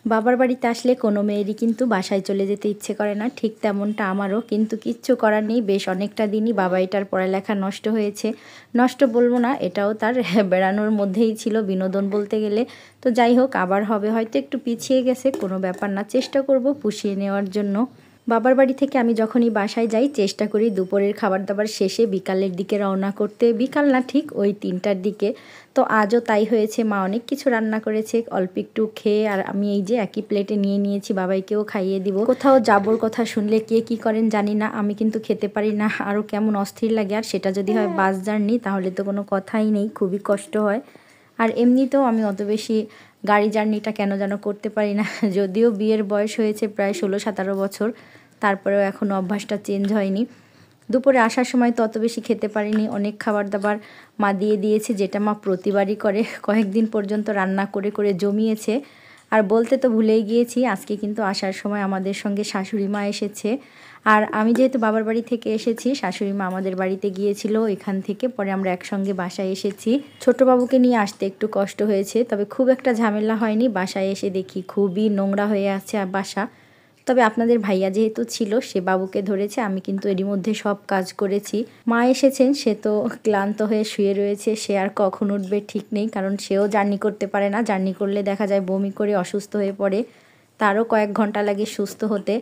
বাবার বাড়িতে আসলে কোনো মেয়েরই কিন্তু বাসায় চলে যেতে ইচ্ছে করে না, ঠিক তেমনটা আমারও। কিন্তু কিচ্ছু করার নেই, বেশ অনেকটা দিনই বাবা এটার পড়ালেখা নষ্ট হয়েছে। নষ্ট বলবো না, এটাও তার বেড়ানোর মধ্যেই ছিল, বিনোদন বলতে গেলে। তো যাই হোক, আবার হবে, হয়তো একটু পিছিয়ে গেছে, কোনো ব্যাপার না, চেষ্টা করব পুষিয়ে নেওয়ার জন্য। বাবার বাড়ি থেকে আমি যখনই বাসায় যাই চেষ্টা করি দুপুরের খাবার দাবার শেষে বিকালের দিকে রওনা করতে। বিকাল না, ঠিক ওই 3টার দিকে। তো আজও তাই হয়েছে, মা অনেক কিছু রান্না করেছে, অল্প একটু খেয়ে আর আমি এই যে একই প্লেটে নিয়ে নিয়েছি, বাবাইকেও খাইয়ে দিব। কোথাও যাবোর কথা শুনলে কে কি করেন জানি না, আমি কিন্তু খেতে পারি না, আরও কেমন অস্থির লাগে। আর সেটা যদি হয় বাস জার্নি, তাহলে তো কোনো কথাই নেই, খুবই কষ্ট হয়। আর এমনিতেও আমি অত বেশি গাড়ি জার্নিটা কেন যেন করতে পারি না। যদিও বিয়ের বয়স হয়েছে প্রায় 16-17 বছর, তারপরেও এখনও অভ্যাসটা চেঞ্জ হয়নি। দুপুরে আসার সময় তো অত বেশি খেতে পারিনি, অনেক খাবার দাবার মা দিয়ে দিয়েছে, যেটা মা প্রতিবারই করে, কয়েকদিন পর্যন্ত রান্না করে করে জমিয়েছে। আর বলতে তো ভুলেই গিয়েছি, আজকে কিন্তু আসার সময় আমাদের সঙ্গে শাশুড়ি মা এসেছে। আর আমি যেহেতু বাবার বাড়ি থেকে এসেছি, শাশুড়ি মা আমাদের বাড়িতে গিয়েছিল, এখান থেকে পরে আমরা একসঙ্গে বাসায় এসেছি। ছোট বাবুকে নিয়ে আসতে একটু কষ্ট হয়েছে, তবে খুব একটা ঝামেলা হয়নি। বাসায় এসে দেখি খুবই নোংরা হয়ে আছে বাসা। তবে আপনাদের ভাইয়া যেহেতু ছিল, সে বাবুকে ধরেছে, আমি কিন্তু এরই মধ্যে সব কাজ করেছি। মা এসেছেন, সে তো ক্লান্ত হয়ে শুয়ে রয়েছে, সে আর কখন উঠবে ঠিক নেই, কারণ সেও জার্নি করতে পারে না, জার্নি করলে দেখা যায় বমি করে অসুস্থ হয়ে পড়ে, তারও কয়েক ঘন্টা লাগে সুস্থ হতে।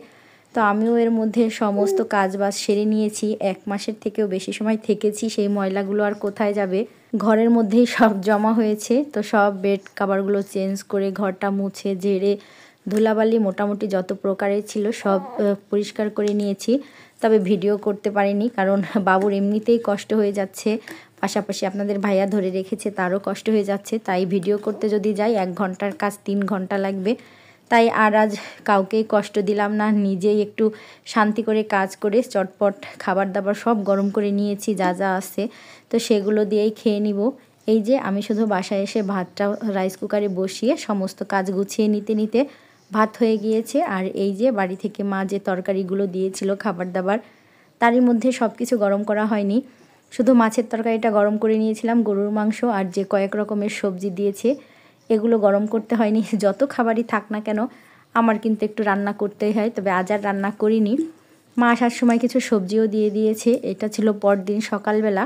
তো আমিও এর মধ্যে সমস্ত কাজ বাজ সেরে নিয়েছি, 1 মাসের থেকেও বেশি সময় থেকেছি, সেই ময়লাগুলো আর কোথায় যাবে, ঘরের মধ্যেই সব জমা হয়েছে। তো সব বেড কাভারগুলো চেঞ্জ করে ঘরটা মুছে ঝেড়ে ধুলাবালি মোটামুটি যত প্রকারের ছিল সব পরিষ্কার করে নিয়েছি। তবে ভিডিও করতে পারিনি, কারণ বাবুর এমনিতেই কষ্ট হয়ে যাচ্ছে, পাশাপাশি আপনাদের ভাইয়া ধরে রেখেছে, তারও কষ্ট হয়ে যাচ্ছে। তাই ভিডিও করতে যদি যাই 1 ঘন্টার কাজ 3 ঘন্টা লাগবে। তাই আর আজ কাউকেই কষ্ট দিলাম না, নিজেই একটু শান্তি করে কাজ করে চটপট খাবার দাবার সব গরম করে নিয়েছি, যা যা আছে তো সেগুলো দিয়েই খেয়ে নিব। এই যে আমি শুধু বাসায় এসে ভাতটা রাইস কুকারে বসিয়ে সমস্ত কাজ গুছিয়ে নিতে নিতে ভাত হয়ে গিয়েছে। আর এই যে বাড়ি থেকে মা যে তরকারিগুলো দিয়েছিল খাবার দাবার, তারই মধ্যে সব কিছু গরম করা হয়নি, শুধু মাছের তরকারিটা গরম করে নিয়েছিলাম, গরুর মাংস আর যে কয়েক রকমের সবজি দিয়েছে এগুলো গরম করতে হয়নি। যত খাবারই থাক না কেন আমার কিন্তু একটু রান্না করতেই হয়, তবে আজ আর রান্না করিনি। মা আসার সময় কিছু সবজিও দিয়ে দিয়েছে, এটা ছিল পরদিন সকালবেলা।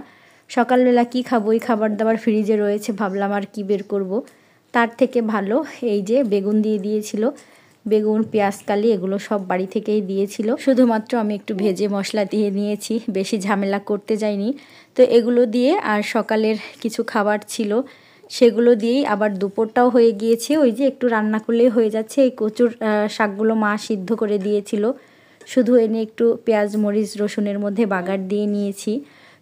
সকালবেলা কি খাবো, ওই খাবার দাবার ফ্রিজে রয়েছে, ভাবলাম আর কি বের করব, তার থেকে ভালো এই যে বেগুন দিয়ে দিয়েছিল, বেগুন পেঁয়াজকালি এগুলো সব বাড়ি থেকেই দিয়েছিল, শুধুমাত্র আমি একটু ভেজে মশলা দিয়ে নিয়েছি, বেশি ঝামেলা করতে যাইনি। তো এগুলো দিয়ে আর সকালের কিছু খাবার ছিল সেগুলো দিয়েই আবার দুপুরটাও হয়ে গিয়েছে, ওই যে একটু রান্না করলেই হয়ে যাচ্ছে। এই কচুর শাকগুলো মা সিদ্ধ করে দিয়েছিল, শুধু এনে একটু পেঁয়াজ মরিচ রসুনের মধ্যে বাগার দিয়ে নিয়েছি।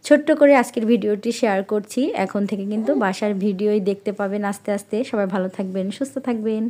ছোট্ট করে আজকের ভিডিওটি শেয়ার করছি, এখন থেকে কিন্তু বাসার ভিডিওই দেখতে পাবেন আস্তে আস্তে। সবাই ভালো থাকবেন, সুস্থ থাকবেন।